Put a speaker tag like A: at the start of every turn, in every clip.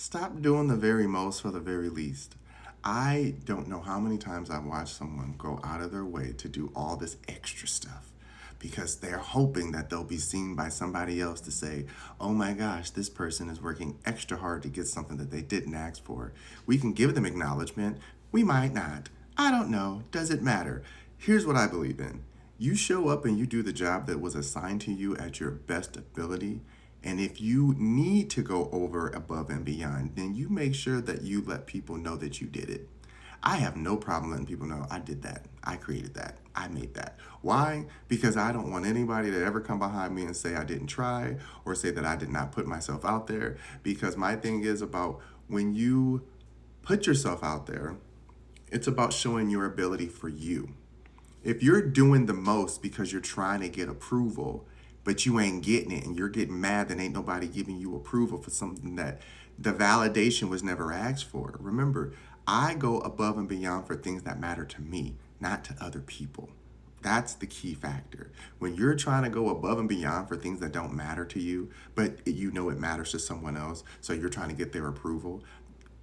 A: Stop doing the very most for the very least. I don't know how many times I've watched someone go out of their way to do all this extra stuff because they're hoping that they'll be seen by somebody else to say, oh my gosh, this person is working extra hard to get something that they didn't ask for. We can give them acknowledgement. We might not. I don't know. Does it matter? Here's what I believe in. You show up and you do the job that was assigned to you at your best ability. And if you need to go over, above, and beyond, then you make sure that you let people know that you did it. I have no problem letting people know I did that. I created that. I made that. Why? Because I don't want anybody to ever come behind me and say I didn't try or say that I did not put myself out there. Because my thing is about when you put yourself out there, it's about showing your ability for you. If you're doing the most because you're trying to get approval, but you ain't getting it and you're getting mad that ain't nobody giving you approval for something that the validation was never asked for. Remember, I go above and beyond for things that matter to me, not to other people. That's the key factor. When you're trying to go above and beyond for things that don't matter to you, but you know it matters to someone else, so you're trying to get their approval,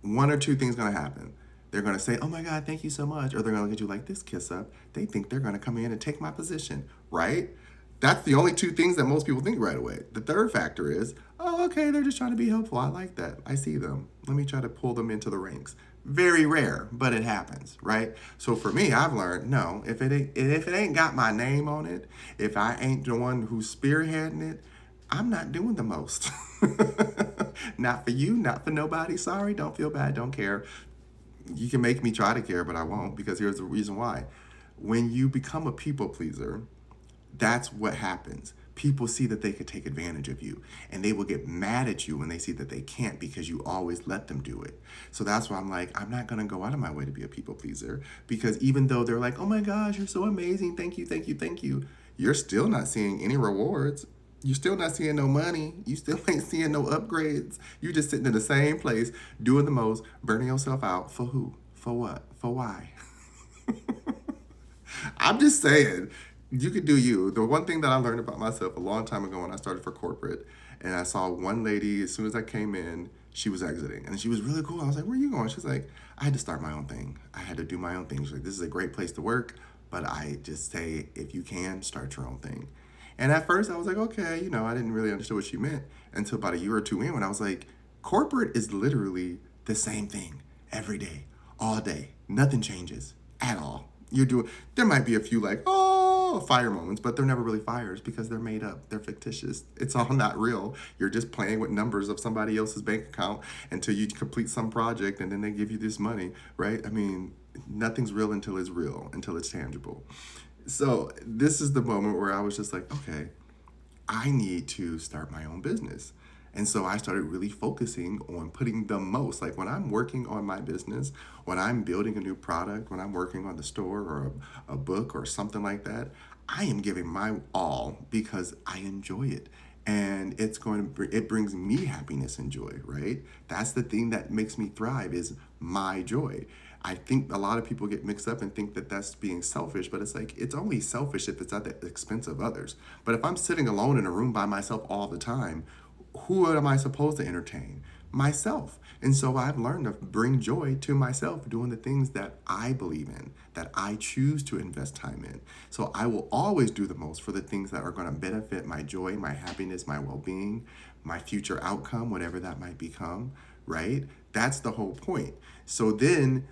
A: one or two things going to happen. They're going to say, oh my God, thank you so much. Or they're going to look at you like this, kiss up. They think they're going to come in and take my position, right? That's the only two things that most people think right away. The third factor is, oh, okay, they're just trying to be helpful. I like that. I see them. Let me try to pull them into the ranks. Very rare, but it happens, right? So for me, I've learned, no, if it ain't got my name on it, if I ain't the one who's spearheading it, I'm not doing the most. Not for you, not for nobody. Sorry, don't feel bad, don't care. You can make me try to care, but I won't, because here's the reason why. When you become a people pleaser, that's what happens. People see that they could take advantage of you, and they will get mad at you when they see that they can't because you always let them do it. So that's why I'm like, I'm not going to go out of my way to be a people pleaser, because even though they're like, oh my gosh, you're so amazing, thank you, thank you, thank you, you're still not seeing any rewards. You're still not seeing no money. You still ain't seeing no upgrades. You just sitting in the same place, doing the most, burning yourself out. For who? For what? For why? I'm just saying, you could do you. The one thing that I learned about myself a long time ago when I started for corporate, and I saw one lady, as soon as I came in, she was exiting. And she was really cool. I was like, where are you going? She's like, I had to start my own thing. I had to do my own thing. She's like, this is a great place to work, but I just say, if you can, start your own thing. And at first I was like, okay, I didn't really understand what she meant until about a year or two in when I was like, corporate is literally the same thing every day, all day. Nothing changes at all. There might be a few like, oh, fire moments, but they're never really fires because they're made up. They're fictitious. It's all not real. You're just playing with numbers of somebody else's bank account until you complete some project and then they give you this money, right? I mean, nothing's real until it's real, until it's tangible. So this is the moment where I was just like, okay, I need to start my own business. And so I started really focusing on putting the most, like when I'm working on my business, when I'm building a new product, when I'm working on the store or a book or something like that, I am giving my all because I enjoy it. And it brings me happiness and joy, right? That's the thing that makes me thrive is my joy. I think a lot of people get mixed up and think that that's being selfish, but it's like, it's only selfish if it's at the expense of others. But if I'm sitting alone in a room by myself all the time, who am I supposed to entertain? Myself. And so I've learned to bring joy to myself doing the things that I believe in, that I choose to invest time in. So I will always do the most for the things that are going to benefit my joy, my happiness, my well-being, my future outcome, whatever that might become, right? That's the whole point. So then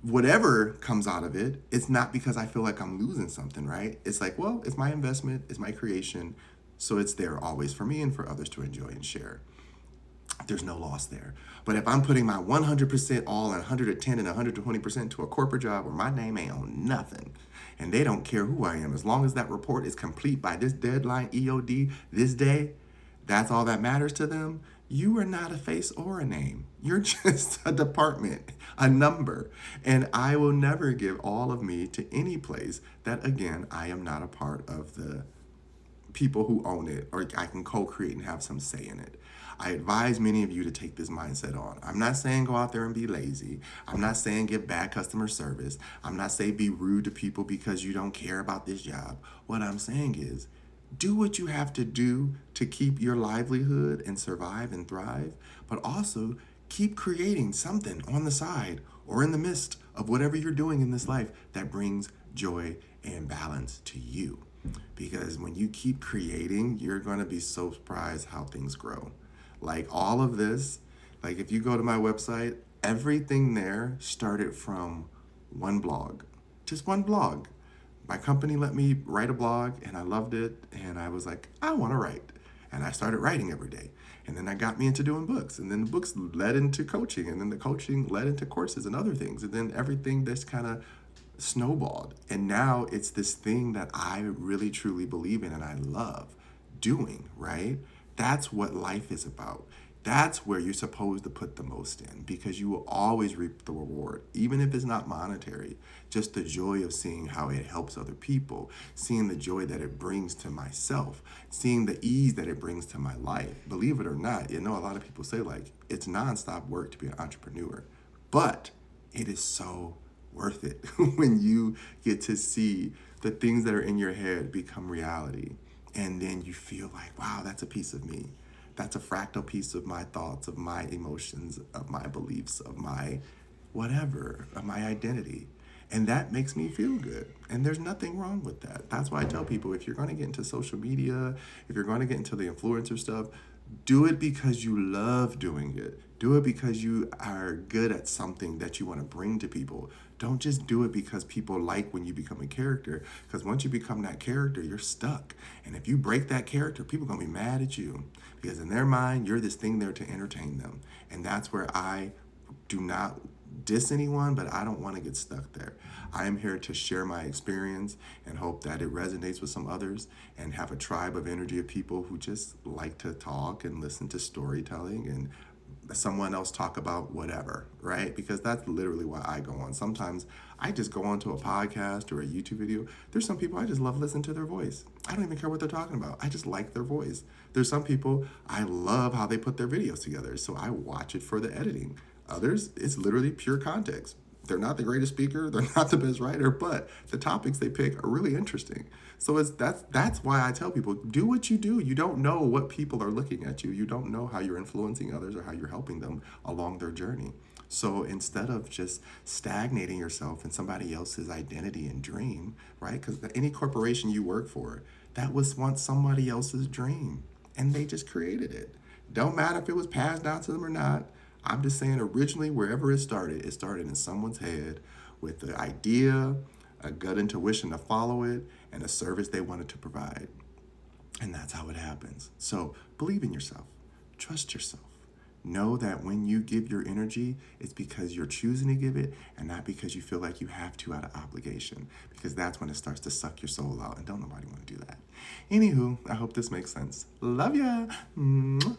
A: whatever comes out of it, it's not because I feel like I'm losing something, right? It's like, well, it's my investment, it's my creation, so it's there always for me and for others to enjoy and share. There's no loss there. But if I'm putting my 100% all and 110 and 120% to a corporate job where my name ain't on nothing, and they don't care who I am, as long as that report is complete by this deadline, EOD, this day, that's all that matters to them. You are not a face or a name. You're just a department, a number. And I will never give all of me to any place that, again, I am not a part of the people who own it or I can co-create and have some say in it. I advise many of you to take this mindset on. I'm not saying go out there and be lazy. I'm not saying give bad customer service. I'm not saying be rude to people because you don't care about this job. What I'm saying is do what you have to do to keep your livelihood and survive and thrive, but also keep creating something on the side or in the midst of whatever you're doing in this life that brings joy and balance to you. Because when you keep creating, you're going to be so surprised how things grow. Like all of this, like if you go to my website, everything there started from one blog, just one blog. My company let me write a blog and I loved it. And I was like, I want to write. And I started writing every day. And then that got me into doing books. And then the books led into coaching. And then the coaching led into courses and other things. And then everything just kind of snowballed. And now it's this thing that I really truly believe in and I love doing, right? That's what life is about. That's where you're supposed to put the most in because you will always reap the reward, even if it's not monetary. Just the joy of seeing how it helps other people, seeing the joy that it brings to myself, seeing the ease that it brings to my life. Believe it or not, you know, a lot of people say like it's nonstop work to be an entrepreneur, but it is so worth it when you get to see the things that are in your head become reality. And then you feel like, wow, that's a piece of me. That's a fractal piece of my thoughts, of my emotions, of my beliefs, of my whatever, of my identity. And that makes me feel good. And there's nothing wrong with that. That's why I tell people if you're going to get into social media, if you're going to get into the influencer stuff, do it because you love doing it. Do it because you are good at something that you want to bring to people. Don't just do it because people like when you become a character. Because once you become that character, you're stuck. And if you break that character, people are going to be mad at you. Because in their mind, you're this thing there to entertain them. And that's where I do not diss anyone, but I don't want to get stuck there. I am here to share my experience and hope that it resonates with some others and have a tribe of energy of people who just like to talk and listen to storytelling and someone else talk about whatever, right? Because that's literally why I go on. Sometimes I just go onto a podcast or a YouTube video. There's some people I just love listening to their voice. I don't even care what they're talking about. I just like their voice. There's some people I love how they put their videos together, so I watch it for the editing. Others, it's literally pure context. They're not the greatest speaker, they're not the best writer, but the topics they pick are really interesting. So that's why I tell people, do what you do. You don't know what people are looking at you. You don't know how you're influencing others or how you're helping them along their journey. So instead of just stagnating yourself in somebody else's identity and dream, right? Because any corporation you work for, that was once somebody else's dream and they just created it. Don't matter if it was passed down to them or not. I'm just saying originally, wherever it started in someone's head with the idea, a gut intuition to follow it, and a service they wanted to provide. And that's how it happens. So believe in yourself. Trust yourself. Know that when you give your energy, it's because you're choosing to give it and not because you feel like you have to out of obligation. Because that's when it starts to suck your soul out. And don't nobody want to do that. Anywho, I hope this makes sense. Love ya. Mwah.